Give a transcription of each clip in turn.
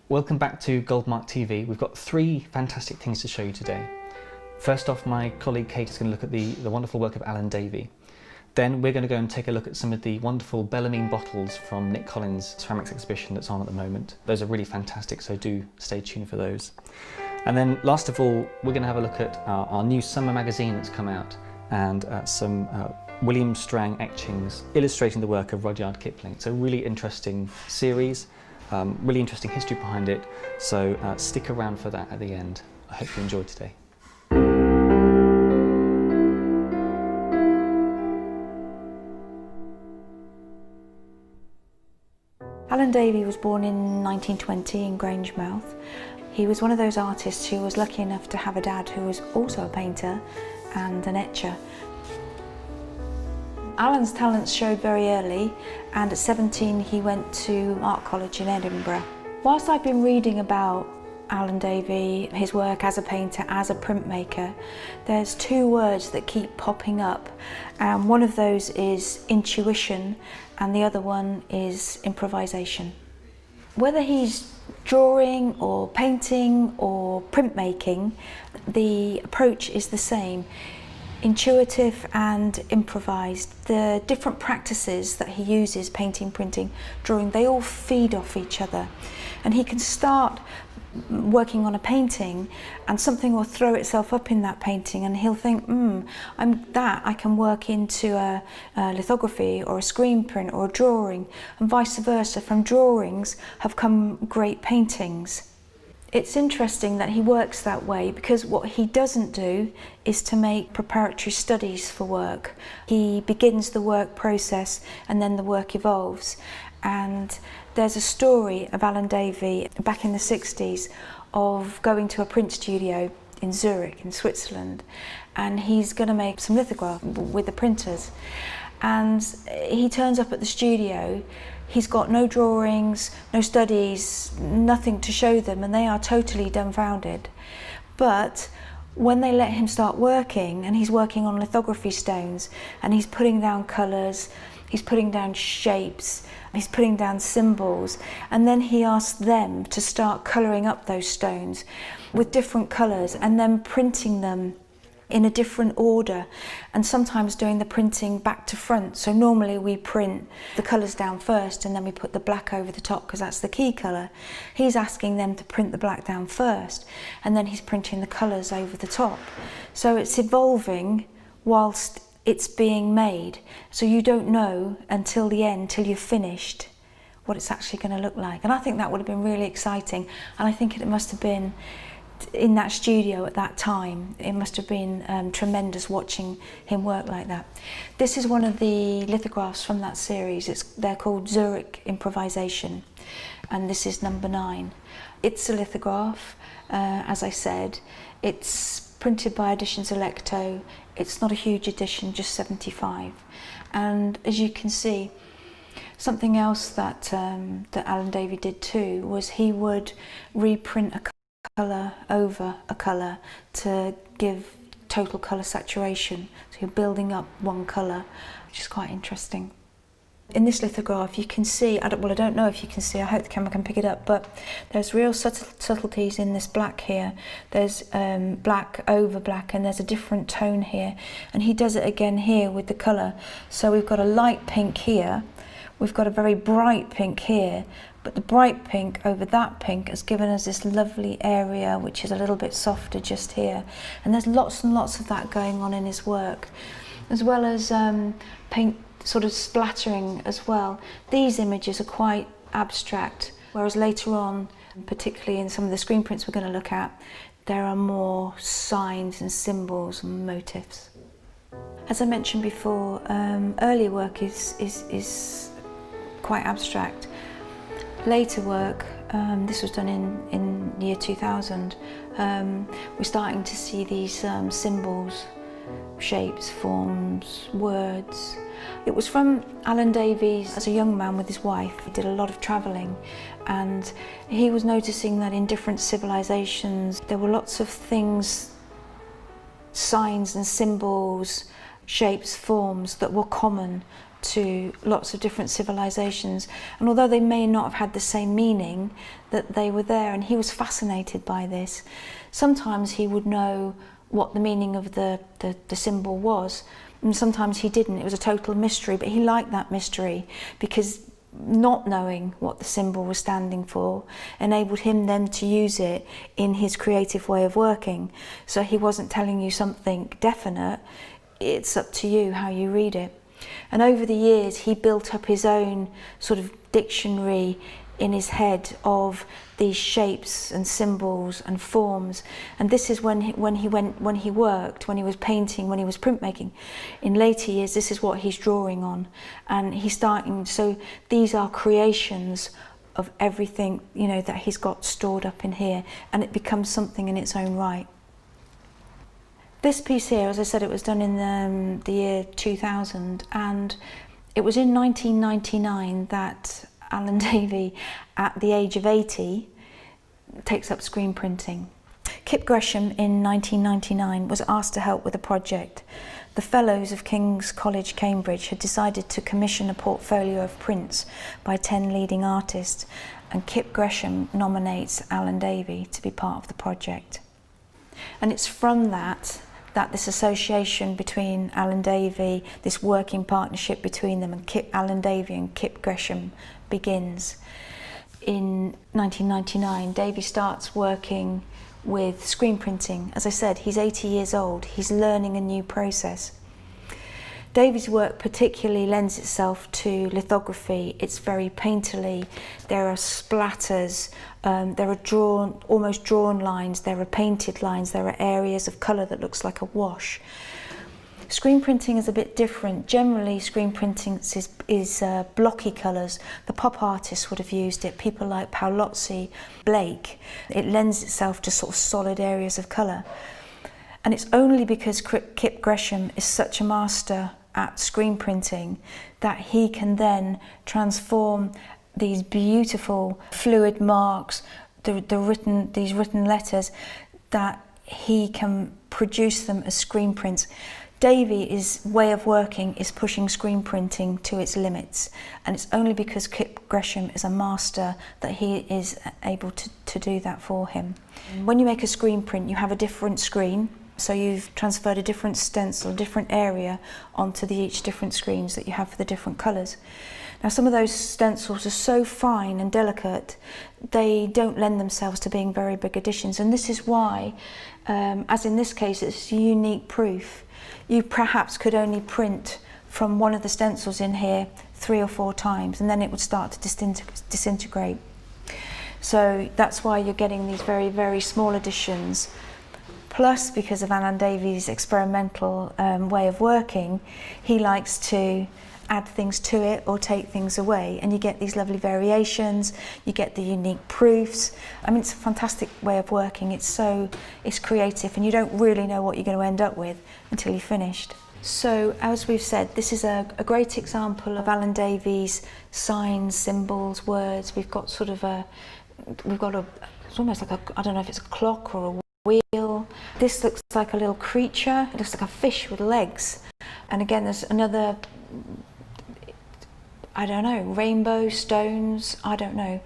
Welcome back to Goldmark TV. We've got three fantastic things to show you today. First off, my colleague Kate is going to look at the wonderful work of Alan Davie. Then we're going to go and take a look at some of the wonderful Bellarmine bottles from Nic Collins' ceramics exhibition that's on at the moment. Those are really fantastic, so do stay tuned for those. And then last of all, we're going to have a look at our new summer magazine that's come out, and some William Strang etchings illustrating the work of Rudyard Kipling. It's a really interesting series, really interesting history behind it, so stick around for that at the end. I hope you enjoyed today. Alan Davie was born in 1920 in Grangemouth. He was one of those artists who was lucky enough to have a dad who was also a painter and an etcher. Alan's talents showed very early, and at 17 he went to art college in Edinburgh. Whilst I've been reading about Alan Davie, his work as a painter, as a printmaker, there's two words that keep popping up. One of those is intuition and the other one is improvisation. Whether he's drawing or painting or printmaking, the approach is the same. Intuitive and improvised. The different practices that he uses, painting, printing, drawing, they all feed off each other. And he can start working on a painting and something will throw itself up in that painting and he'll think, I can work into a lithography or a screen print or a drawing, and vice versa. From drawings have come great paintings. It's interesting that he works that way, because what he doesn't do is to make preparatory studies for work. He begins the work process and then the work evolves. And there's a story of Alan Davie back in the 60s of going to a print studio in Zurich in Switzerland, and he's going to make some lithographs with the printers. And he turns up at the studio. He's got no drawings, no studies, nothing to show them, and they are totally dumbfounded. But when they let him start working, and he's working on lithography stones, and he's putting down colours, he's putting down shapes, he's putting down symbols, and then he asks them to start colouring up those stones with different colours and then printing them in a different order, and sometimes doing the printing back to front. So normally we print the colours down first and then we put the black over the top because that's the key colour. He's asking them to print the black down first and then he's printing the colours over the top. So it's evolving whilst it's being made. So you don't know until the end, till you've finished, what it's actually going to look like. And I think that would have been really exciting, and I think it must have been in that studio at that time. It must have been tremendous watching him work like that. This is one of the lithographs from that series. They're called Zurich Improvisation, and this is number 9. It's a lithograph, as I said. It's printed by Editions Electo. It's not a huge edition, just 75. And as you can see, something else that Alan Davie did too was he would reprint a colour over a colour to give total colour saturation. So you're building up one colour, which is quite interesting. In this lithograph you can see, I don't know if you can see, I hope the camera can pick it up, but there's real subtleties in this black here. There's black over black, and there's a different tone here, and he does it again here with the colour. So we've got a light pink here, we've got a very bright pink here, but the bright pink over that pink has given us this lovely area which is a little bit softer just here. And there's lots and lots of that going on in his work, as well as paint sort of splattering as well. These images are quite abstract, whereas later on, particularly in some of the screen prints we're going to look at, there are more signs and symbols and motifs. As I mentioned before, early work is quite abstract. Later work, this was done in year 2000, we're starting to see these symbols, shapes, forms, words. It was from Alan Davie as a young man with his wife. He did a lot of travelling, and he was noticing that in different civilizations there were lots of things, signs and symbols, shapes, forms that were common to lots of different civilizations, and although they may not have had the same meaning, that they were there, and he was fascinated by this. Sometimes he would know what the meaning of the symbol was, and sometimes he didn't. It was a total mystery, but he liked that mystery because not knowing what the symbol was standing for enabled him then to use it in his creative way of working. So he wasn't telling you something definite, it's up to you how you read it. And over the years he built up his own sort of dictionary in his head of these shapes and symbols and forms, and this is when he worked, when he was painting, when he was printmaking. In later years, this is what he's drawing on, and he's starting. So these are creations of everything, you know, that he's got stored up in here, and it becomes something in its own right. This piece here, as I said, it was done in the year 2000, and it was in 1999 that Alan Davie, at the age of 80, takes up screen printing. Kip Gresham in 1999 was asked to help with a project. The Fellows of King's College, Cambridge had decided to commission a portfolio of prints by 10 leading artists, and Kip Gresham nominates Alan Davie to be part of the project. And it's from that this association between Alan Davie, this working partnership between them, and Alan Davie and Kip Gresham begins. In 1999, Davie starts working with screen printing. As I said, he's 80 years old, he's learning a new process. Davie's work particularly lends itself to lithography. It's very painterly, there are splatters, there are almost drawn lines, there are painted lines, there are areas of colour that looks like a wash. Screen printing is a bit different. Generally, screen printing is blocky colours. The pop artists would have used it, people like Paolozzi, Blake. It lends itself to sort of solid areas of colour. And it's only because Kip Gresham is such a master at screen printing that he can then transform these beautiful fluid marks, these written letters, that he can produce them as screen prints. Davie's way of working is pushing screen printing to its limits, and it's only because Kip Gresham is a master that he is able to do that for him. When you make a screen print, you have a different screen, so you've transferred a different stencil, a different area onto each different screens that you have for the different colours. Now, some of those stencils are so fine and delicate, they don't lend themselves to being very big editions, and this is why, as in this case, it's unique proof. You perhaps could only print from one of the stencils in here 3 or 4 times, and then it would start to disintegrate. So that's why you're getting these very, very small editions. Plus, because of Alan Davie's experimental way of working, he likes to add things to it or take things away, and you get these lovely variations, you get the unique proofs. I mean, it's a fantastic way of working. It's creative, and you don't really know what you're going to end up with until you're finished. So, as we've said, this is a great example of Alan Davie's signs, symbols, words. We've got it's almost like I don't know if it's a clock or a wheel. This looks like a little creature. It looks like a fish with legs. And again, there's another, I don't know, rainbow, stones, I don't know.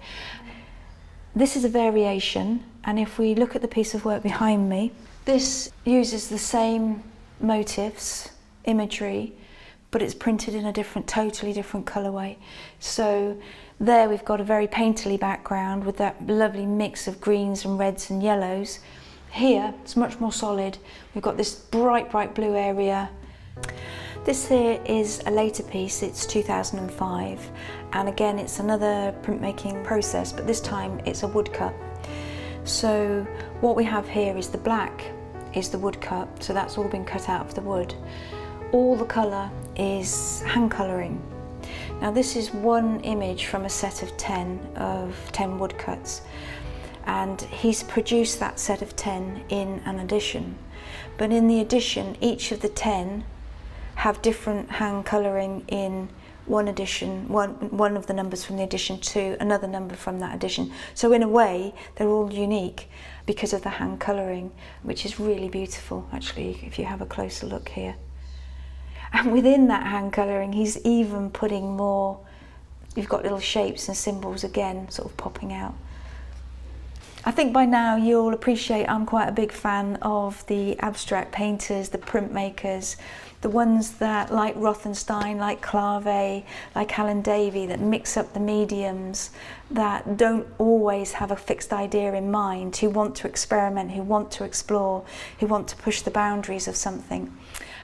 This is a variation, and if we look at the piece of work behind me, this uses the same motifs, imagery, but it's printed in a totally different colourway. So there we've got a very painterly background with that lovely mix of greens and reds and yellows. Here it's much more solid. We've got this bright blue area. This here is a later piece, it's 2005, and again it's another printmaking process, but this time it's a woodcut. So what we have here is the black is the woodcut, so that's all been cut out of the wood. All the colour is hand colouring. Now this is one image from a set of 10 woodcuts, and he's produced that set of 10 in an edition. But in the edition, each of the 10 have different hand colouring in one edition, one of the numbers from the edition to another number from that edition. So in a way, they're all unique because of the hand colouring, which is really beautiful, actually, if you have a closer look here. And within that hand colouring, he's even putting more, you've got little shapes and symbols again, sort of popping out. I think by now you'll appreciate I'm quite a big fan of the abstract painters, the printmakers, the ones that, like Rothenstein, like Clave, like Alan Davie, that mix up the mediums, that don't always have a fixed idea in mind, who want to experiment, who want to explore, who want to push the boundaries of something.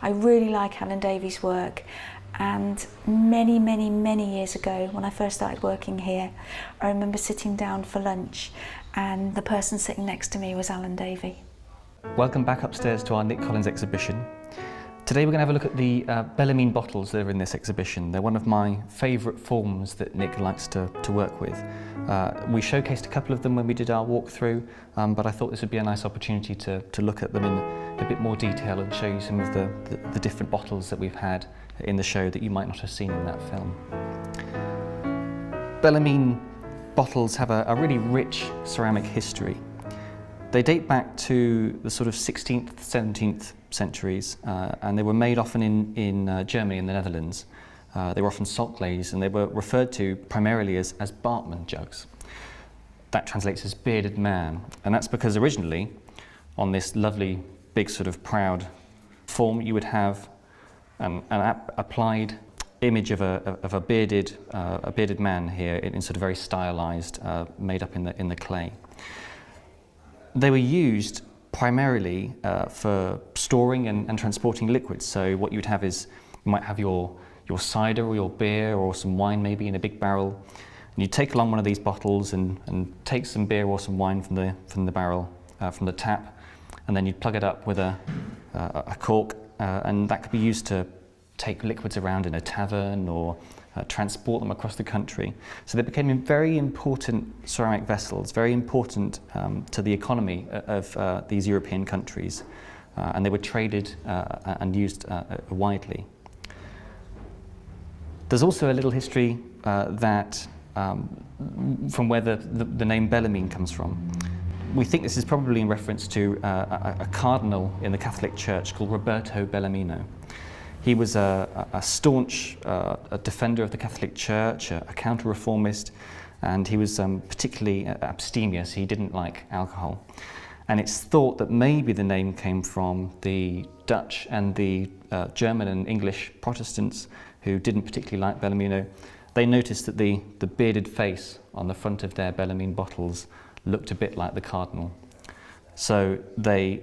I really like Alan Davie's work. And many, many, many years ago, when I first started working here, I remember sitting down for lunch and the person sitting next to me was Alan Davie. Welcome back upstairs to our Nic Collins exhibition. Today we're going to have a look at the Bellarmine bottles that are in this exhibition. They're one of my favourite forms that Nic likes to work with. We showcased a couple of them when we did our walkthrough, but I thought this would be a nice opportunity to look at them in a bit more detail and show you some of the different bottles that we've had in the show that you might not have seen in that film. Bellarmine bottles have a really rich ceramic history. They date back to the sort of 16th, 17th centuries, and they were made often in Germany and the Netherlands. They were often salt glazed, and they were referred to primarily as Bartman jugs. That translates as bearded man, and that's because originally, on this lovely, big sort of proud form, you would have an applied image of a bearded man here in sort of very stylized, made up in the clay. They were used primarily for storing and transporting liquids. So what you would have is, you might have your cider or your beer or some wine maybe in a big barrel, and you'd take along one of these bottles and take some beer or some wine from the barrel, from the tap, and then you'd plug it up with a cork, and that could be used to take liquids around in a tavern or transport them across the country. So they became very important ceramic vessels, very important to the economy of these European countries, and they were traded and used widely. There's also a little history that from where the name Bellarmine comes from. We think this is probably in reference to a cardinal in the Catholic Church called Roberto Bellarmino. He was a staunch defender of the Catholic Church, a counter-reformist, and he was particularly abstemious. He didn't like alcohol. And it's thought that maybe the name came from the Dutch and the German and English Protestants who didn't particularly like Bellarmino. They noticed that the bearded face on the front of their Bellarmine bottles looked a bit like the cardinal. So they,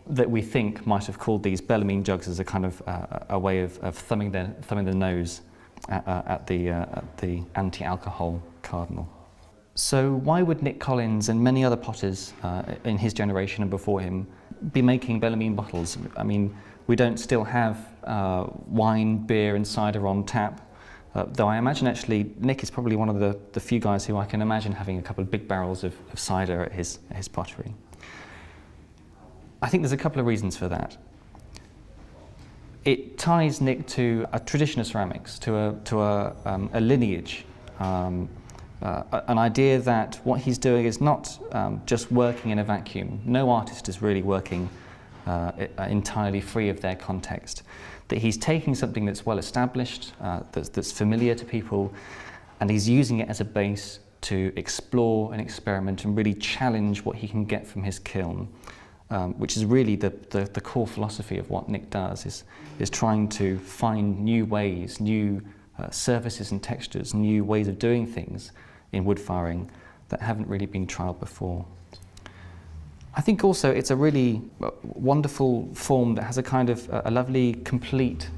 that we think, might have called these Bellarmine jugs as a kind of a way of thumbing their nose at the anti-alcohol cardinal. So why would Nic Collins and many other potters in his generation and before him be making Bellarmine bottles? I mean, we don't still have wine, beer and cider on tap, though I imagine actually Nic is probably one of the few guys who I can imagine having a couple of big barrels of cider at his pottery. I think there's a couple of reasons for that. It ties Nic to a tradition of ceramics, to a lineage, an idea that what he's doing is not just working in a vacuum. No artist is really working entirely free of their context. That he's taking something that's well established, that's familiar to people, and he's using it as a base to explore and experiment and really challenge what he can get from his kiln. Which is really the core philosophy of what Nic does, is trying to find new ways, new surfaces and textures, new ways of doing things in wood firing that haven't really been trialled before. I think also it's a really wonderful form that has a kind of a lovely, complete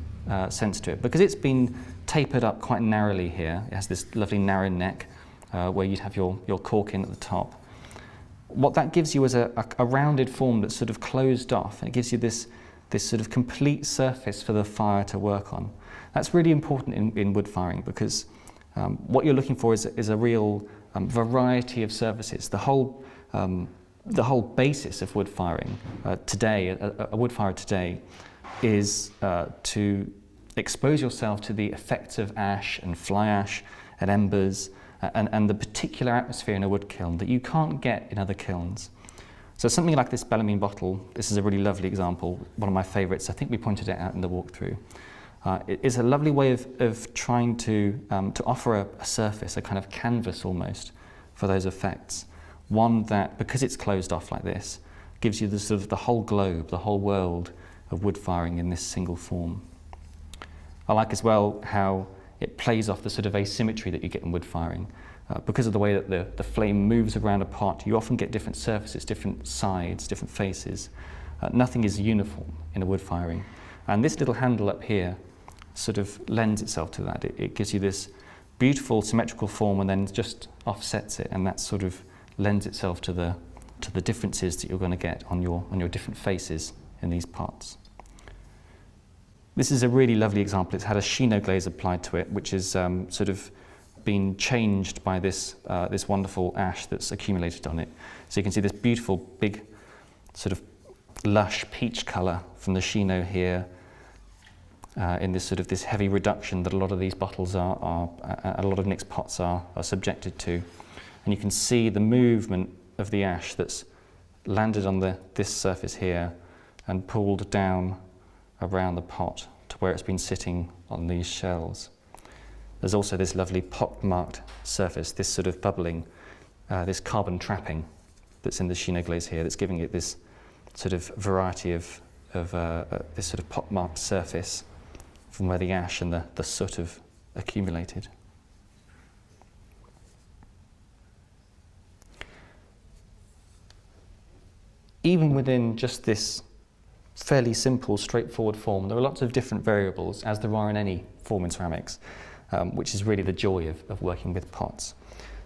sense to it, because it's been tapered up quite narrowly here. It has this lovely narrow neck where you'd have your cork in at the top. What that gives you is a rounded form that's sort of closed off, and it gives you this sort of complete surface for the fire to work on. That's really important in wood firing, because what you're looking for is a real variety of surfaces. The whole basis of wood firing today, a wood fire today, is to expose yourself to the effects of ash and fly ash and embers, and the particular atmosphere in a wood kiln that you can't get in other kilns. So something like this Bellarmine bottle, this is a really lovely example, one of my favourites. I think we pointed it out in the walkthrough. It is a lovely way of trying to offer a surface, a kind of canvas almost, for those effects. One that, because it's closed off like this, gives you the sort of the whole globe, the whole world of wood firing in this single form. I like as well how it plays off the sort of asymmetry that you get in wood firing. Because of the way that the flame moves around a pot, you often get different surfaces, different sides, different faces. Nothing is uniform in a wood firing. And this little handle up here sort of lends itself to that. It gives you this beautiful symmetrical form and then just offsets it, and that sort of lends itself to the differences that you're going to get on your different faces in these pots. This is a really lovely example. It's had a Chino glaze applied to it, which is sort of been changed by this wonderful ash that's accumulated on it. So you can see this beautiful big sort of lush peach colour from the Chino here, in this sort of this heavy reduction that a lot of these bottles a lot of Nic's pots are subjected to. And you can see the movement of the ash that's landed on this surface here and pulled down around the pot to where it's been sitting on these shells. There's also this lovely pock-marked surface, this sort of bubbling, this carbon trapping that's in the Chino glaze here, that's giving it this sort of variety of this sort of pock-marked surface from where the ash and the soot have accumulated. Even within just this fairly simple, straightforward form, there are lots of different variables, as there are in any form in ceramics, which is really the joy of working with pots.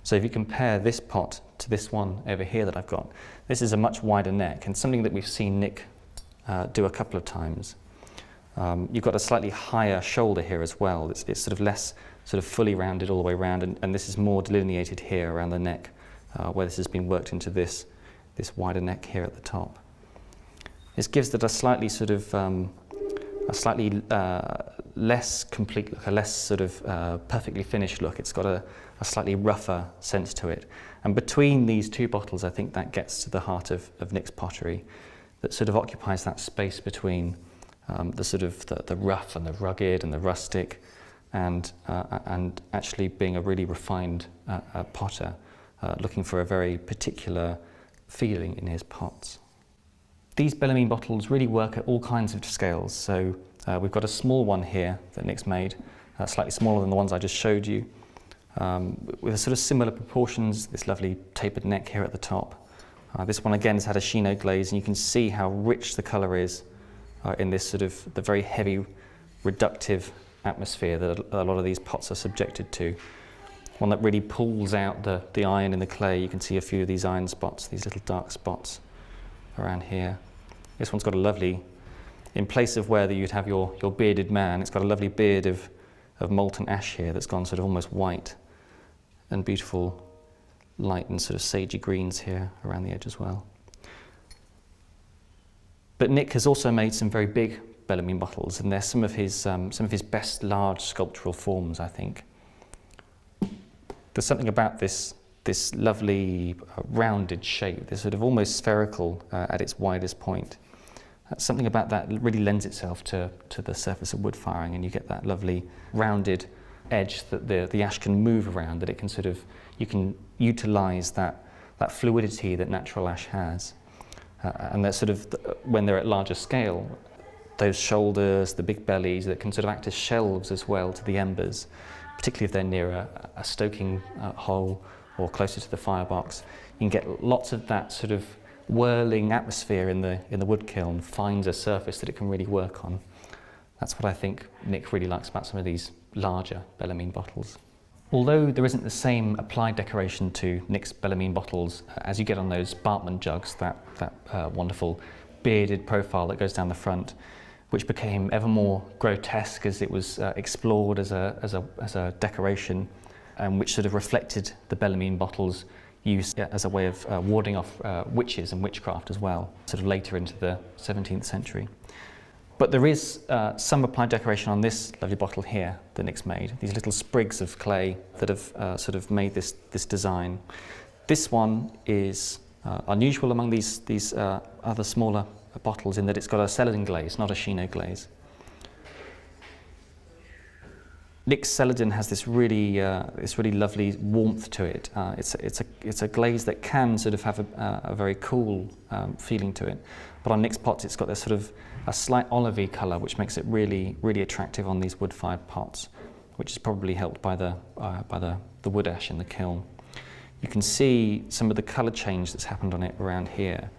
So if you compare this pot to this one over here that I've got, this is a much wider neck, and something that we've seen Nic do a couple of times. You've got a slightly higher shoulder here as well. It's sort of less sort of fully rounded all the way around, and this is more delineated here around the neck, where this has been worked into this wider neck here at the top. This gives it a slightly sort of less complete look, a less sort of perfectly finished look. It's got a slightly rougher sense to it. And between these two bottles, I think that gets to the heart of Nic's pottery, that sort of occupies that space between the sort of the rough and the rugged and the rustic, and actually being a really refined potter, looking for a very particular feeling in his pots. These Bellarmine bottles really work at all kinds of scales. So we've got a small one here that Nic's made, slightly smaller than the ones I just showed you, with a sort of similar proportions, this lovely tapered neck here at the top. This one again has had a Chino glaze, and you can see how rich the colour is in this sort of the very heavy, reductive atmosphere that a lot of these pots are subjected to. One that really pulls out the iron in the clay. You can see a few of these iron spots, these little dark spots around here. This one's got a lovely, in place of where you'd have your bearded man, it's got a lovely beard of molten ash here that's gone sort of almost white, and beautiful light and sort of sagey greens here around the edge as well. But Nic has also made some very big Bellarmine bottles, and they're some of his best large sculptural forms, I think. There's something about this lovely rounded shape, this sort of almost spherical at its widest point. Something about that really lends itself to the surface of wood firing, and you get that lovely rounded edge that the ash can move around, that it can sort of, you can utilise that fluidity that natural ash has. And that sort of, when they're at larger scale, those shoulders, the big bellies, that can sort of act as shelves as well to the embers, particularly if they're near a stoking hole or closer to the firebox. You can get lots of that sort of whirling atmosphere in the wood kiln, finds a surface that it can really work on. That's what I think Nic really likes about some of these larger Bellarmine bottles. Although there isn't the same applied decoration to Nic's Bellarmine bottles as you get on those Bartman jugs, that wonderful bearded profile that goes down the front, which became ever more grotesque as it was explored as a decoration, and which sort of reflected the Bellarmine bottles' use as a way of warding off witches and witchcraft as well, sort of later into the 17th century. But there is some applied decoration on this lovely bottle here that Nic's made, these little sprigs of clay that have sort of made this design. This one is unusual among these other smaller bottles in that it's got a celadon glaze, not a Chino glaze. Nic Celadon has this really lovely warmth to it. It's a glaze that can sort of have a very cool feeling to it, but on Nic's pots it's got this sort of a slight olivey colour, which makes it really attractive on these wood-fired pots, which is probably helped by the wood ash in the kiln. You can see some of the colour change that's happened on it around here.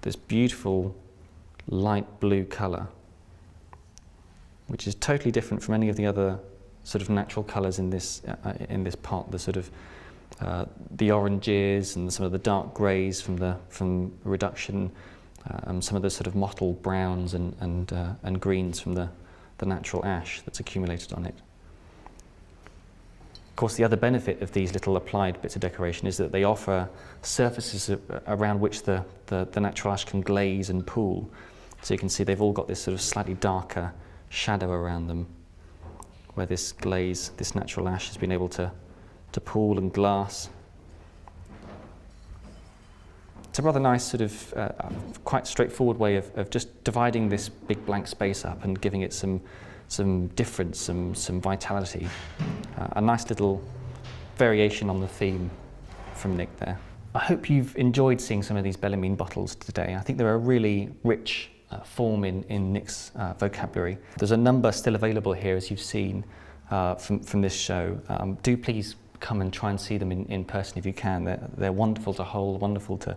This beautiful light blue colour, which is totally different from any of the other sort of natural colours in this pot. The sort of the oranges and some of the dark greys from reduction, some of the sort of mottled browns and greens from the natural ash that's accumulated on it. Of course, the other benefit of these little applied bits of decoration is that they offer surfaces around which the natural ash can glaze and pool. So you can see they've all got this sort of slightly darker shadow around them, where this glaze, this natural ash, has been able to pool and glass. It's a rather nice sort of quite straightforward way of just dividing this big blank space up and giving it some difference, some vitality. A nice little variation on the theme from Nic there. I hope you've enjoyed seeing some of these Bellarmine bottles today. I think they're a really rich form in Nic's vocabulary. There's a number still available here, as you've seen from this show. Do please come and try and see them in person if you can. They're wonderful to hold, wonderful to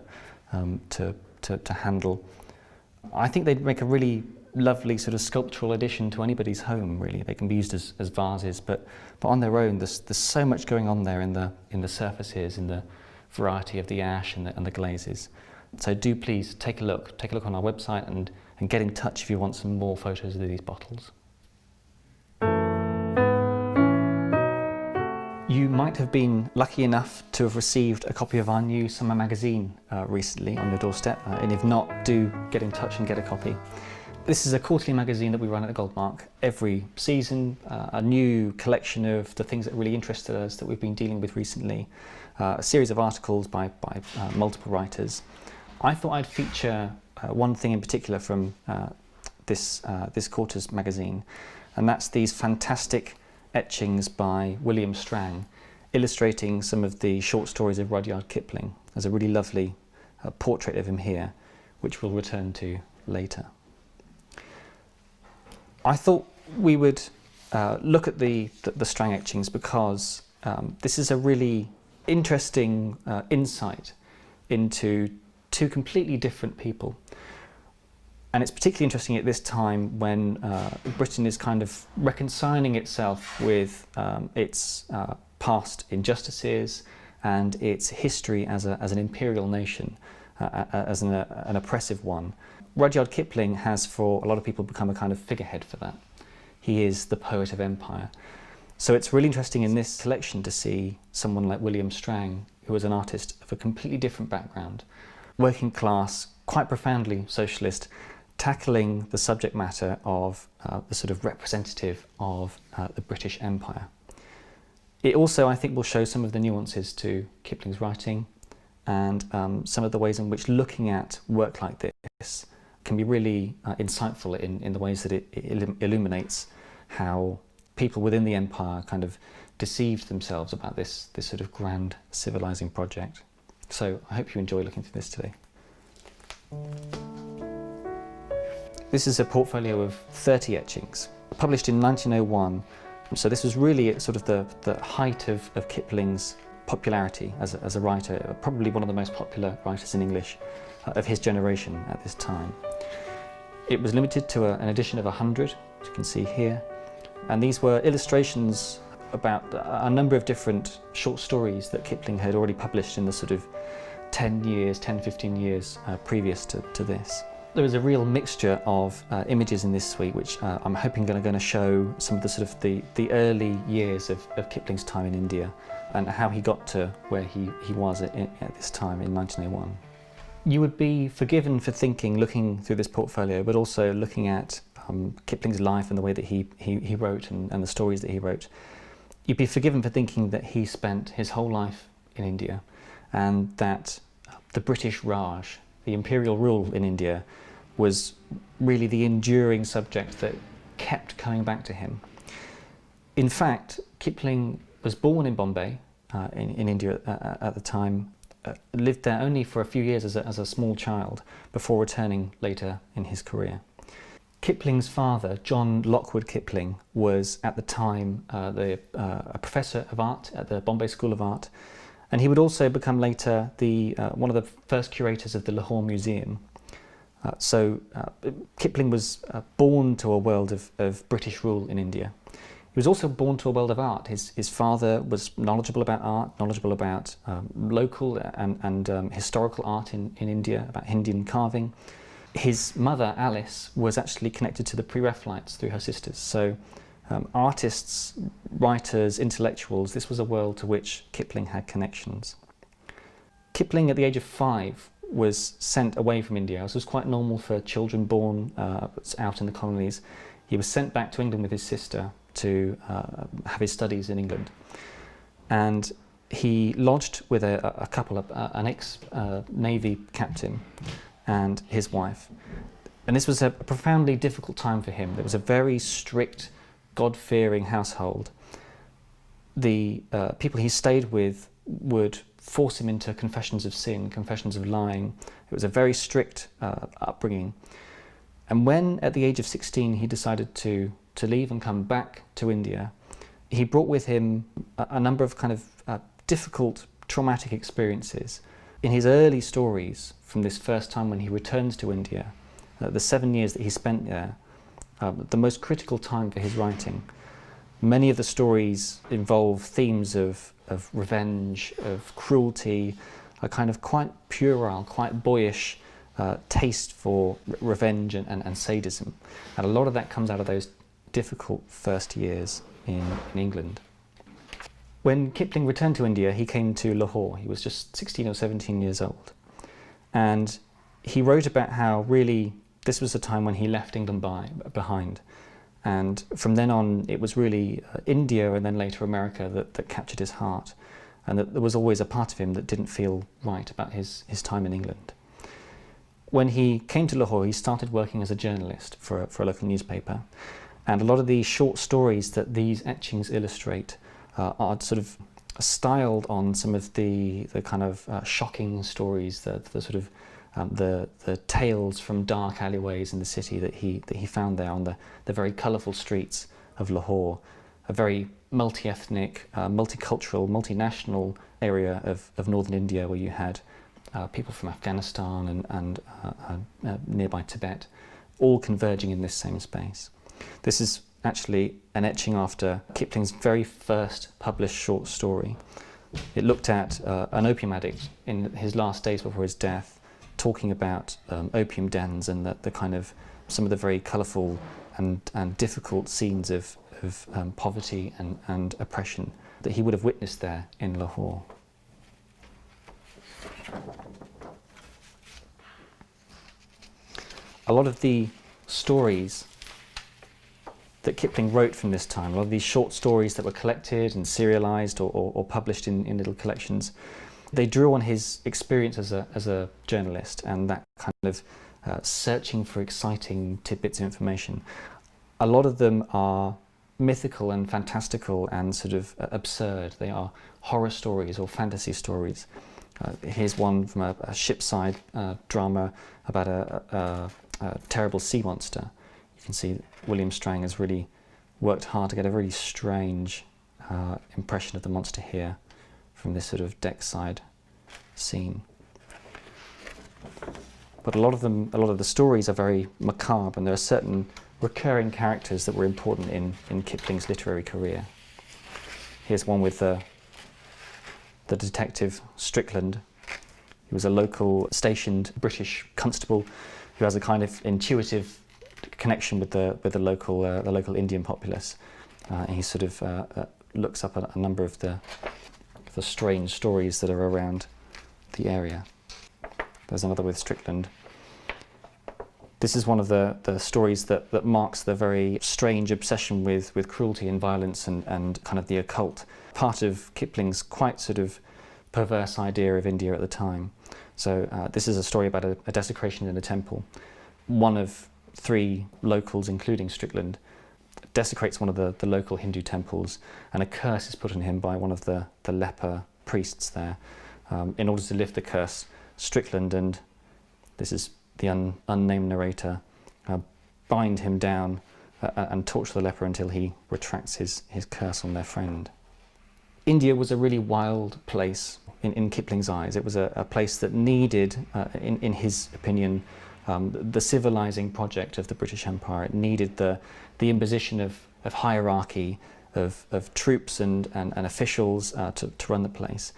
handle. I think they'd make a really lovely sort of sculptural addition to anybody's home. Really, they can be used as vases, but on their own, there's so much going on there in the surfaces, in the variety of the ash and the glazes. So do please take a look on our website and get in touch if you want some more photos of these bottles. You might have been lucky enough to have received a copy of our new summer magazine recently on your doorstep, and if not, do get in touch and get a copy. This is a quarterly magazine that we run at the Goldmark. Every season, a new collection of the things that really interested us that we've been dealing with recently, a series of articles by multiple writers. I thought I'd feature one thing in particular from this quarter's magazine, and that's these fantastic etchings by William Strang, illustrating some of the short stories of Rudyard Kipling. There's a really lovely portrait of him here, which we'll return to later. I thought we would look at the Strang etchings because this is a really interesting insight into two completely different people. And it's particularly interesting at this time when Britain is kind of reconciling itself with its past injustices and its history as an imperial nation, as an oppressive one. Rudyard Kipling has, for a lot of people, become a kind of figurehead for that. He is the poet of empire. So it's really interesting in this collection to see someone like William Strang, who was an artist of a completely different background, working class, quite profoundly socialist, tackling the subject matter of the sort of representative of the British Empire. It also, I think, will show some of the nuances to Kipling's writing and some of the ways in which looking at work like this can be really insightful in the ways that it illuminates how people within the empire kind of deceived themselves about this sort of grand civilizing project. So I hope you enjoy looking through this today. This is a portfolio of 30 etchings, published in 1901. So this was really sort of the height of Kipling's popularity as a writer, probably one of the most popular writers in English of his generation at this time. It was limited to an edition of 100, as you can see here, and these were illustrations about a number of different short stories that Kipling had already published in the sort of 10, 15 years previous to this. There is a real mixture of images in this suite, which I'm hoping are going to show some of the sort of the early years of Kipling's time in India and how he got to where he was at this time in 1901. You would be forgiven for looking through this portfolio, but also looking at Kipling's life and the way that he wrote and the stories that he wrote. You'd be forgiven for thinking that he spent his whole life in India and that the British Raj, the imperial rule in India, was really the enduring subject that kept coming back to him. In fact, Kipling was born in Bombay, in India at the time, lived there only for a few years as a small child before returning later in his career. Kipling's father, John Lockwood Kipling, was at the time a professor of art at the Bombay School of Art, and he would also become later one of the first curators of the Lahore Museum. Kipling was born to a world of British rule in India. He was also born to a world of art. His father was knowledgeable about art, knowledgeable about local and historical art in India, about Indian carving. His mother, Alice, was actually connected to the Pre-Raphaelites through her sisters. So artists, writers, intellectuals, this was a world to which Kipling had connections. Kipling, at the age of 5, was sent away from India. This was quite normal for children born out in the colonies. He was sent back to England with his sister to have his studies in England. And he lodged with a couple, an ex-Navy captain and his wife. And this was a profoundly difficult time for him. There was a very strict, God-fearing household. The people he stayed with would force him into confessions of sin, confessions of lying. It was a very strict upbringing. And when, at the age of 16, he decided to leave and come back to India, he brought with him a number of kind of difficult, traumatic experiences. In his early stories, from this first time when he returns to India, the 7 years that he spent there, the most critical time for his writing, many of the stories involve themes of revenge, of cruelty, a kind of quite puerile, quite boyish taste for revenge and sadism. And a lot of that comes out of those difficult first years in England. When Kipling returned to India, he came to Lahore. He was just 16 or 17 years old. And he wrote about how really this was a time when he left England behind. And from then on, it was really India and then later America that captured his heart. And that there was always a part of him that didn't feel right about his time in England. When he came to Lahore, he started working as a journalist for a local newspaper. And a lot of the short stories that these etchings illustrate are sort of styled on some of the kind of shocking stories, the sort of the tales from dark alleyways in the city that he found there on the very colourful streets of Lahore, a very multi-ethnic, multicultural, multinational area of northern India where you had people from Afghanistan and nearby Tibet, all converging in this same space. This is actually an etching after Kipling's very first published short story. It looked at an opium addict in his last days before his death, talking about opium dens and the kind of some of the very colourful and difficult scenes of poverty and oppression that he would have witnessed there in Lahore. A lot of the stories that Kipling wrote from this time, a lot of these short stories that were collected and serialized or published in little collections, they drew on his experience as a journalist and that kind of searching for exciting tidbits of information. A lot of them are mythical and fantastical and sort of absurd. They are horror stories or fantasy stories. Here's one from a shipside drama about a terrible sea monster. You can see William Strang has really worked hard to get a really strange impression of the monster here from this sort of deckside scene. But a lot of the stories are very macabre, and there are certain recurring characters that were important in Kipling's literary career. Here's one with the detective Strickland. He was a local stationed British constable who has a kind of intuitive connection with the local Indian populace. And he sort of looks up a number of the strange stories that are around the area. There's another with Strickland. This is one of the stories that marks the very strange obsession with cruelty and violence and kind of the occult, part of Kipling's quite sort of perverse idea of India at the time. So this is a story about a desecration in a temple. One of 3 locals, including Strickland, desecrates one of the local Hindu temples, and a curse is put on him by one of the leper priests there. In order to lift the curse, Strickland, and this is the unnamed narrator, bind him down and torture the leper until he retracts his curse on their friend. India was a really wild place in Kipling's eyes. It was a place that needed, in his opinion, the civilizing project of the British Empire. It needed the imposition of hierarchy, of troops and officials to run the place.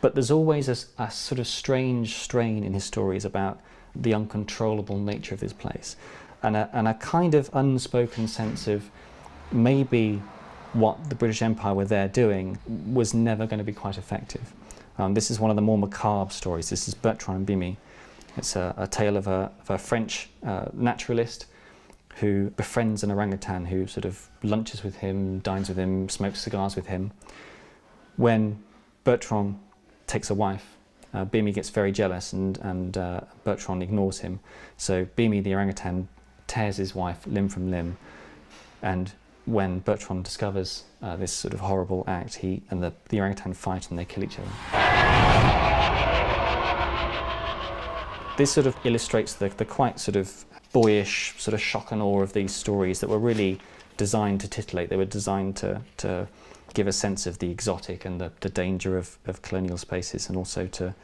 But there's always a sort of strange strain in his stories about the uncontrollable nature of this place, and a kind of unspoken sense of maybe what the British Empire were there doing was never going to be quite effective. This is one of the more macabre stories. This is Bertrand and Bimy. It's a tale of a French naturalist who befriends an orangutan, who sort of lunches with him, dines with him, smokes cigars with him. When Bertrand takes a wife, Bimy gets very jealous, and Bertrand ignores him. So Bimy, the orangutan, tears his wife limb from limb, and when Bertrand discovers this sort of horrible act, he and the orangutan fight and they kill each other. This sort of illustrates the quite sort of boyish sort of shock and awe of these stories that were really designed to titillate. They were designed to give a sense of the exotic and the danger of colonial spaces, and also to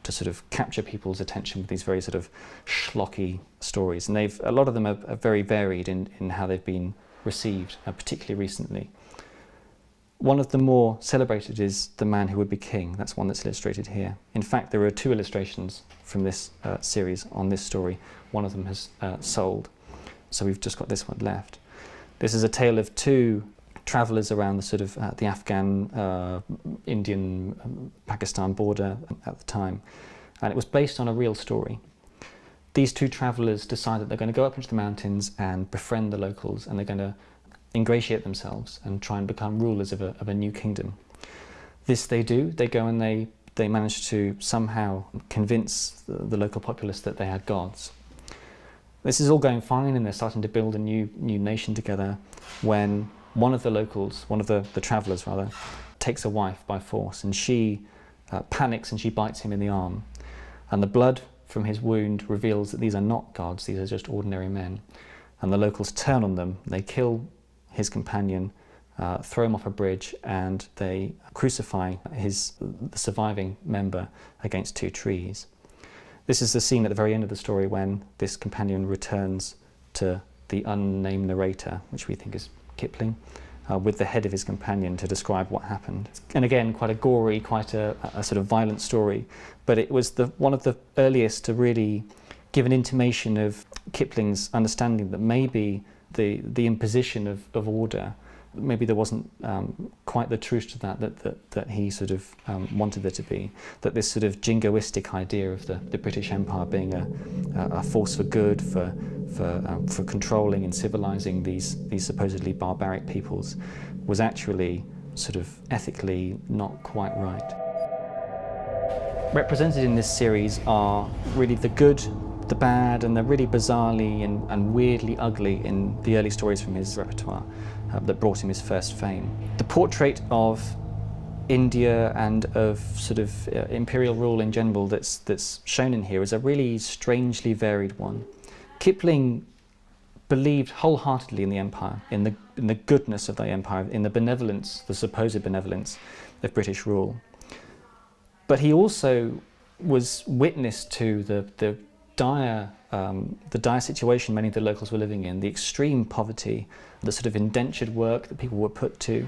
sort of capture people's attention with these very sort of schlocky stories. And a lot of them are very varied in how they've been received, particularly recently. One of the more celebrated is The Man Who Would Be King. That's one that's illustrated here. In fact, there are 2 illustrations from this series on this story. One of them has sold, so we've just got this one left. This is a tale of 2 travellers around the sort of the Afghan, Indian, Pakistan border at the time, and it was based on a real story. These 2 travellers decide that they're going to go up into the mountains and befriend the locals, and they're going to ingratiate themselves and try and become rulers of a new kingdom. This they do. They go and they manage to somehow convince the local populace that they are gods. This is all going fine, and they're starting to build a new nation together, when one of the locals, one of the travellers rather, takes a wife by force, and she panics and she bites him in the arm, and the blood from his wound reveals that these are not gods, these are just ordinary men. And the locals turn on them, they kill his companion, throw him off a bridge, and they crucify the surviving member against 2 trees. This is the scene at the very end of the story when this companion returns to the unnamed narrator, which we think is Kipling, with the head of his companion to describe what happened. And again, quite a gory, quite a sort of violent story, but it was one of the earliest to really give an intimation of Kipling's understanding that maybe the imposition of order, maybe there wasn't quite the truth to that he sort of wanted there to be. That this sort of jingoistic idea of the British Empire being a force for good, for controlling and civilizing these supposedly barbaric peoples, was actually sort of ethically not quite right. Represented in this series are really the good, the bad, and the really bizarrely and weirdly ugly in the early stories from his repertoire that brought him his first fame. The portrait of India and of sort of imperial rule in general that's shown in here is a really strangely varied one. Kipling believed wholeheartedly in the empire, in the goodness of the empire, in the benevolence, the supposed benevolence of British rule. But he also was witness to the dire situation many of the locals were living in, the extreme poverty, the sort of indentured work that people were put to,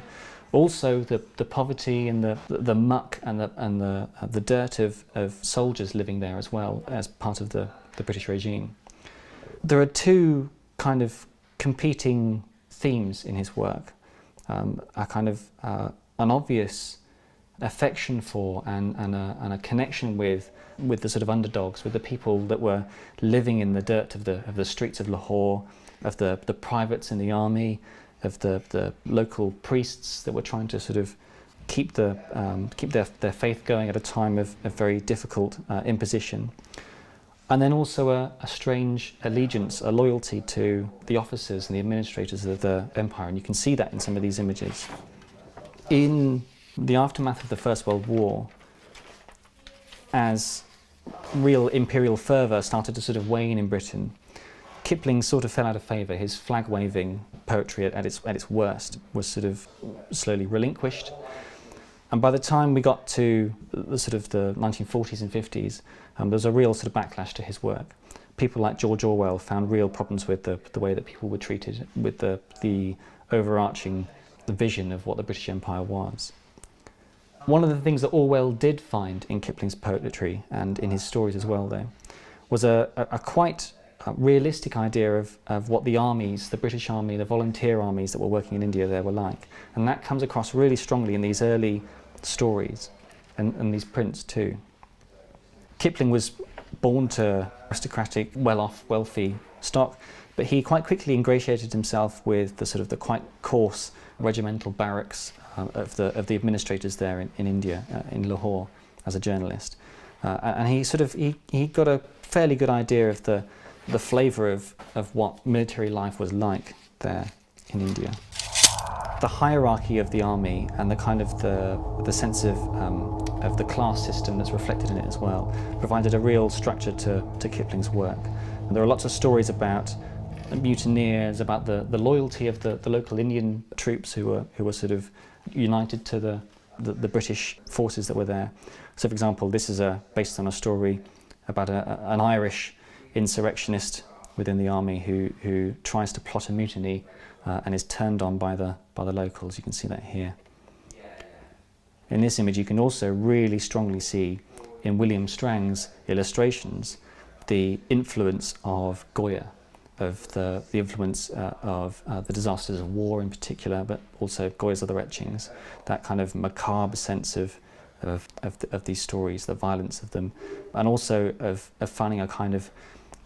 also the poverty and the muck and the dirt of soldiers living there as well as part of the British regime. There are 2 kind of competing themes in his work, a kind of an obvious affection for and a connection with the sort of underdogs, with the people that were living in the dirt of the streets of Lahore, of the privates in the army, of the local priests that were trying to sort of keep their faith going at a time of very difficult imposition. And then also a strange allegiance, a loyalty to the officers and the administrators of the empire, and you can see that in some of these images. In the aftermath of the First World War, as real imperial fervour started to sort of wane in Britain, Kipling sort of fell out of favour. His flag-waving poetry at its worst was sort of slowly relinquished. And by the time we got to the sort of the 1940s and 50s, there was a real sort of backlash to his work. People like George Orwell found real problems with the way that people were treated, with the overarching vision of what the British Empire was. One of the things that Orwell did find in Kipling's poetry, and in his stories as well though, was a quite realistic idea of what the armies, the British Army, the volunteer armies that were working in India there were like. And that comes across really strongly in these early stories and these prints too. Kipling was born to aristocratic, well-off, wealthy stock, but he quite quickly ingratiated himself with the quite coarse regimental barracks of the administrators there in India, in Lahore, as a journalist, and he got a fairly good idea of the flavour of what military life was like there in India. The hierarchy of the army and the kind of the sense of the class system that's reflected in it as well provided a real structure to Kipling's work. And there are lots of stories about mutineers, about the loyalty of the local Indian troops who were sort of united to the British forces that were there. So, for example, this is based on a story about an Irish insurrectionist within the army who tries to plot a mutiny and is turned on by the locals. You can see that here. In this image, you can also really strongly see in William Strang's illustrations the influence of Goya, of the influence of the disasters of war in particular, but also Goya's other etchings, that kind of macabre sense of these stories, the violence of them, and also of finding a kind of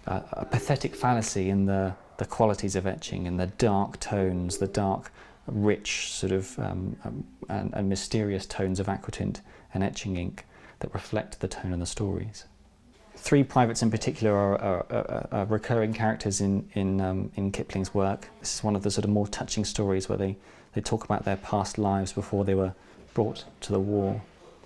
a pathetic fallacy in the qualities of etching, in the dark tones, the dark, rich sort of and mysterious tones of aquatint and etching ink that reflect the tone of the stories. Three privates in particular are recurring characters in Kipling's work. This is one of the sort of more touching stories where they talk about their past lives before they were brought to the war.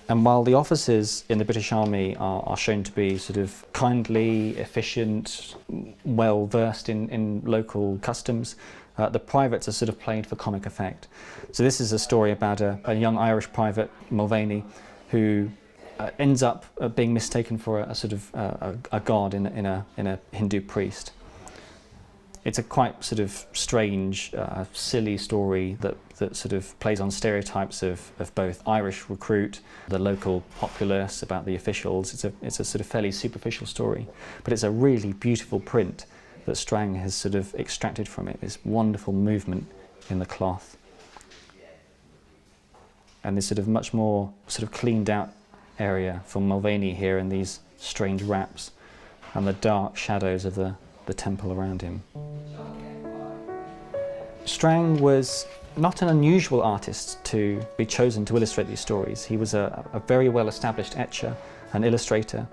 And while the officers in the British Army are shown to be sort of kindly, efficient, well versed in local customs, the privates are sort of played for comic effect. So this is a story about a young Irish private, Mulvaney, who ends up being mistaken for a sort of a god in a Hindu priest. It's a quite sort of strange, silly story that sort of plays on stereotypes of both Irish recruit, the local populace, about the officials. It's a sort of fairly superficial story, but it's a really beautiful print that Strang has sort of extracted from it, this wonderful movement in the cloth. And this sort of much more sort of cleaned out area for Mulvaney here, in these strange wraps and the dark shadows of the temple around him. Strang was not an unusual artist to be chosen to illustrate these stories. He was a very well-established etcher and illustrator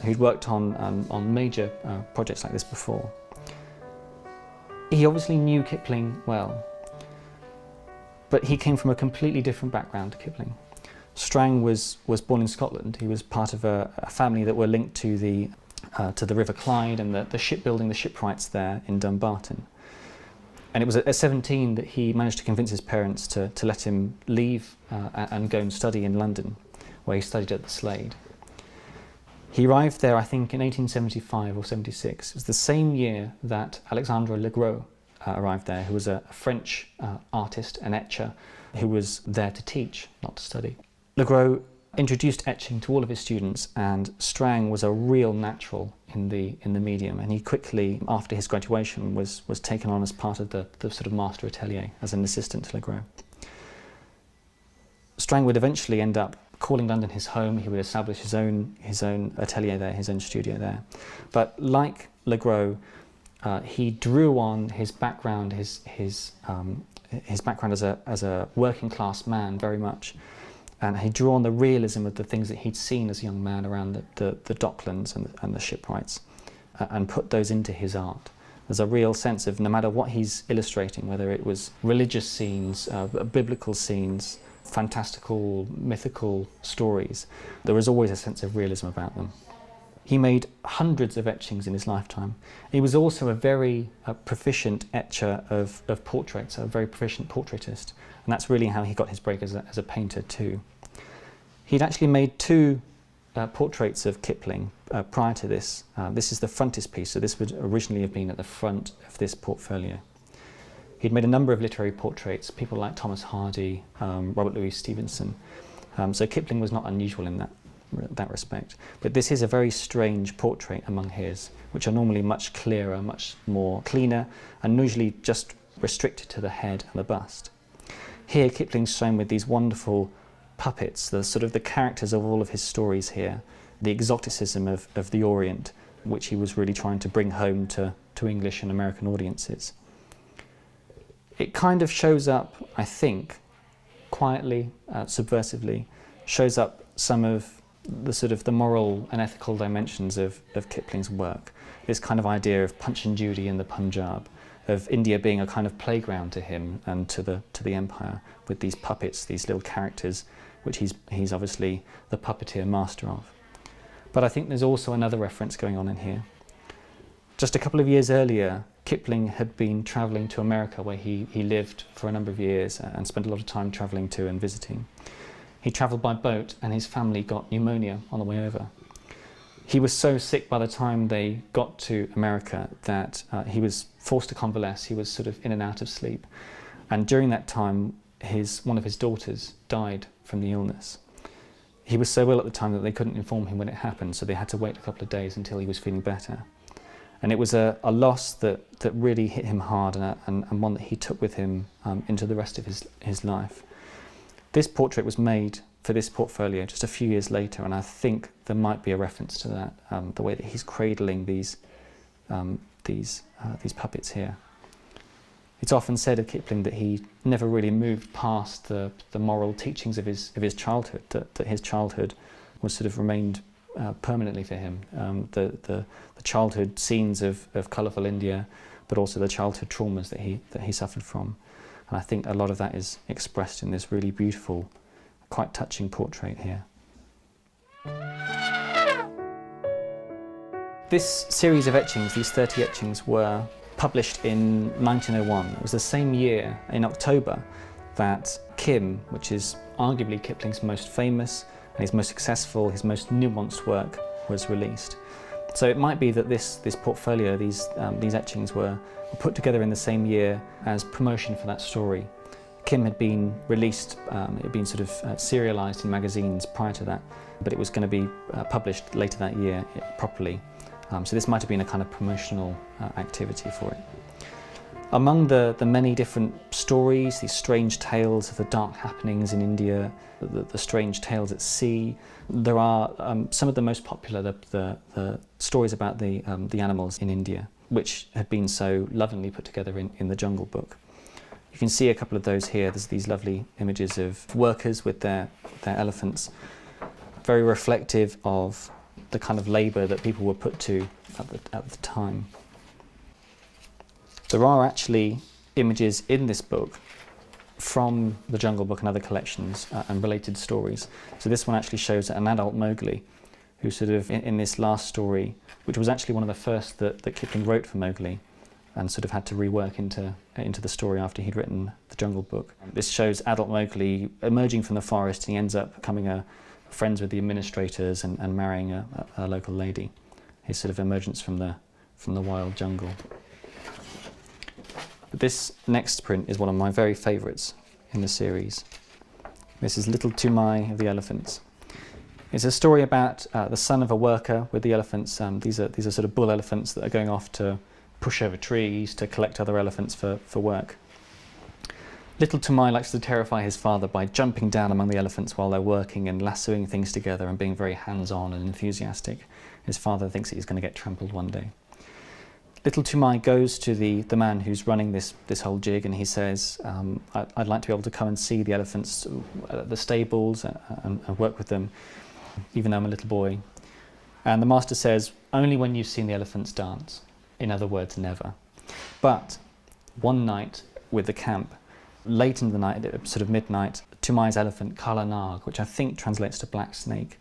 who'd worked on major projects like this before. He obviously knew Kipling well, but he came from a completely different background to Kipling. Strang was born in Scotland. He was part of a family that were linked to the River Clyde and the shipbuilding, the shipwrights there in Dumbarton. And it was at 17 that he managed to convince his parents to let him leave and go and study in London, where he studied at the Slade. He arrived there, I think, in 1875 or 76. It was the same year that Alexandre Legros arrived there, who was a French artist and etcher who was there to teach, not to study. Legros introduced etching to all of his students, and Strang was a real natural in the medium, and he quickly, after his graduation, was taken on as part of the sort of master atelier as an assistant to Legros. Strang would eventually end up calling London his home. He would establish his own atelier there, his own studio there. But like Legros, he drew on his background, his background as a working class man very much. And he drew on the realism of the things that he'd seen as a young man around the docklands and the shipwrights. and put those into his art. There's a real sense of no matter what he's illustrating, whether it was religious scenes, biblical scenes, fantastical, mythical stories, there was always a sense of realism about them. He made hundreds of etchings in his lifetime. He was also a very proficient etcher of portraits, a very proficient portraitist, and that's really how he got his break as a painter too. He'd actually made two portraits of Kipling prior to this. This is the frontispiece, so this would originally have been at the front of this portfolio. He'd made a number of literary portraits, people like Thomas Hardy, Robert Louis Stevenson. So Kipling was not unusual in that respect. But this is a very strange portrait among his, which are normally much clearer, much more cleaner, and usually just restricted to the head and the bust. Here Kipling's shown with these wonderful puppets, the sort of the characters of all of his stories here, the exoticism of the Orient, which he was really trying to bring home to English and American audiences. It kind of shows up, I think, quietly, subversively, shows up some of the sort of the moral and ethical dimensions of Kipling's work. This kind of idea of Punch and Judy in the Punjab, of India being a kind of playground to him and to the empire, with these puppets, these little characters, which he's obviously the puppeteer master of. But I think there's also another reference going on in here. Just a couple of years earlier, Kipling had been travelling to America, where he lived for a number of years and spent a lot of time travelling to and visiting. He travelled by boat and his family got pneumonia on the way over. He was so sick by the time they got to America that he was forced to convalesce. He was sort of in and out of sleep. And during that time, one of his daughters died from the illness. He was so ill at the time that they couldn't inform him when it happened, so they had to wait a couple of days until he was feeling better. And it was a loss that really hit him hard, and one that he took with him into the rest of his life. This portrait was made for this portfolio just a few years later, and I think there might be a reference to that, the way that he's cradling these puppets here. It's often said of Kipling that he never really moved past the moral teachings of his childhood, that his childhood was sort of remained permanently for him. The childhood scenes of colourful India, but also the childhood traumas that he suffered from. And I think a lot of that is expressed in this really beautiful, quite touching portrait here. This series of etchings, these 30 etchings, were published in 1901. It was the same year, in October, that Kim, which is arguably Kipling's most famous and his most successful, his most nuanced work, was released. So it might be that this portfolio, these etchings, were put together in the same year as promotion for that story. Kim had been released, it had been sort of serialised in magazines prior to that, but it was going to be published later that year properly. So this might have been a kind of promotional activity for it. Among the many different stories, these strange tales of the dark happenings in India, the strange tales at sea, there are some of the most popular, the stories about the animals in India, which had been so lovingly put together in the Jungle Book. You can see a couple of those here. There's these lovely images of workers with their elephants, very reflective of the kind of labour that people were put to at the time. There are actually images in this book from the Jungle Book and other collections and related stories. So this one actually shows an adult Mowgli who sort of, in this last story, which was actually one of the first that Kipling wrote for Mowgli and sort of had to rework into the story after he'd written the Jungle Book. This shows adult Mowgli emerging from the forest, and he ends up becoming friends with the administrators and marrying a local lady. His sort of emergence from the wild jungle. But this next print is one of my very favourites in the series. This is Little Toomai of the Elephants. It's a story about the son of a worker with the elephants. These are sort of bull elephants that are going off to push over trees to collect other elephants for work. Little Toomai likes to terrify his father by jumping down among the elephants while they're working and lassoing things together and being very hands-on and enthusiastic. His father thinks that he's going to get trampled one day. Little Toomai goes to the man who's running this whole jig, and he says, I'd like to be able to come and see the elephants at the stables and work with them, even though I'm a little boy. And the master says, only when you've seen the elephants dance. In other words, never. But one night with the camp, late in the night, at sort of midnight, Tumai's elephant, Kala Nag, which I think translates to black snake,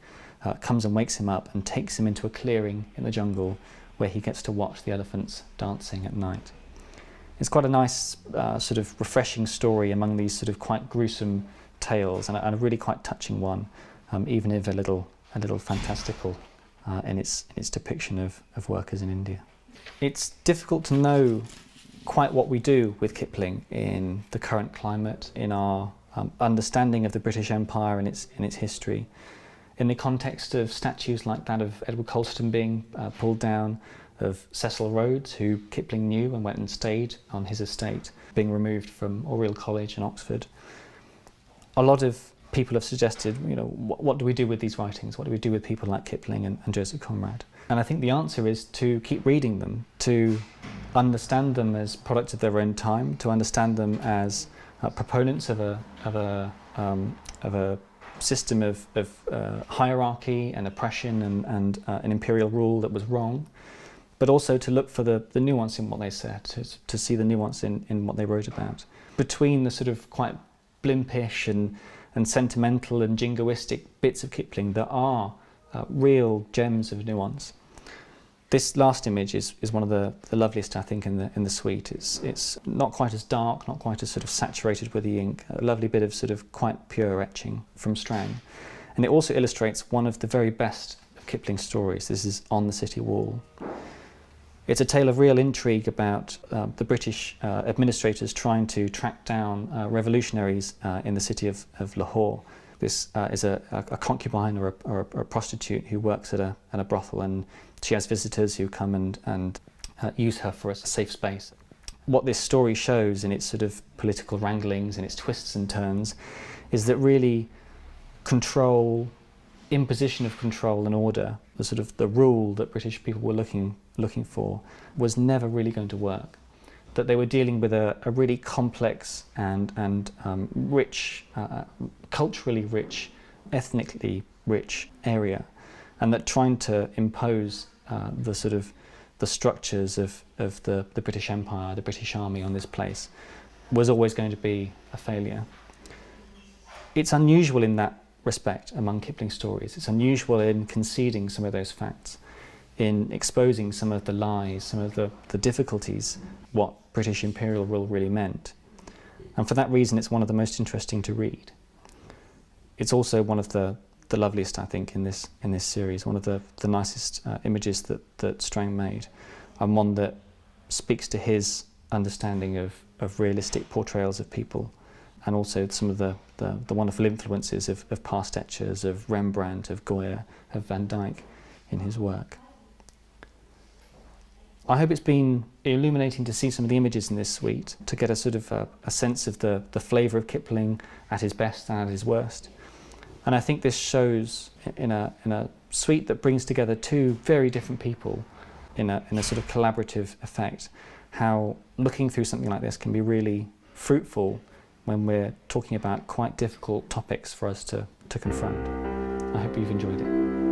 comes and wakes him up and takes him into a clearing in the jungle where he gets to watch the elephants dancing at night. It's quite a nice, sort of refreshing story among these sort of quite gruesome tales, and a really quite touching one, even if a little fantastical in its depiction of workers in India. It's difficult to know quite what we do with Kipling in the current climate, in our understanding of the British Empire and its history, in the context of statues like that of Edward Colston being pulled down, of Cecil Rhodes, who Kipling knew and went and stayed on his estate, being removed from Oriel College in Oxford. A lot of people have suggested, what do we do with these writings? What do we do with people like Kipling and Joseph Conrad? And I think the answer is to keep reading them, to understand them as products of their own time, to understand them as proponents of a system of hierarchy and oppression and an imperial rule that was wrong, but also to look for the nuance in what they said, to see the nuance in what they wrote about. Between the sort of quite blimpish and sentimental and jingoistic bits of Kipling, there are real gems of nuance. This last image is one of the loveliest, I think, in the suite. It's not quite as dark, not quite as sort of saturated with the ink, a lovely bit of sort of quite pure etching from Strang. And it also illustrates one of the very best of Kipling's stories. This is On the City Wall. It's a tale of real intrigue about the British administrators trying to track down revolutionaries in the city of Lahore. This is a concubine or a prostitute who works at a brothel, and she has visitors who come and use her for a safe space. What this story shows in its sort of political wranglings and its twists and turns is that really control, imposition of control and order, the sort of the rule that British people were looking for, was never really going to work. That they were dealing with a really complex and rich, culturally rich, ethnically rich area, and that trying to impose the sort of the structures of the British Empire, the British Army on this place, was always going to be a failure. It's unusual in that respect among Kipling stories. It's unusual in conceding some of those facts, in exposing some of the lies, some of the difficulties, what British imperial rule really meant. And for that reason, it's one of the most interesting to read. It's also one of the loveliest, I think, in this series, one of the nicest images that Strang made, and one that speaks to his understanding of realistic portrayals of people, and also some of the wonderful influences of past etchers, of Rembrandt, of Goya, of Van Dyck in his work. I hope it's been illuminating to see some of the images in this suite, to get a sort of a sense of the flavour of Kipling at his best and at his worst. And I think this shows in a suite that brings together two very different people in a sort of collaborative effect, how looking through something like this can be really fruitful when we're talking about quite difficult topics for us to confront. I hope you've enjoyed it.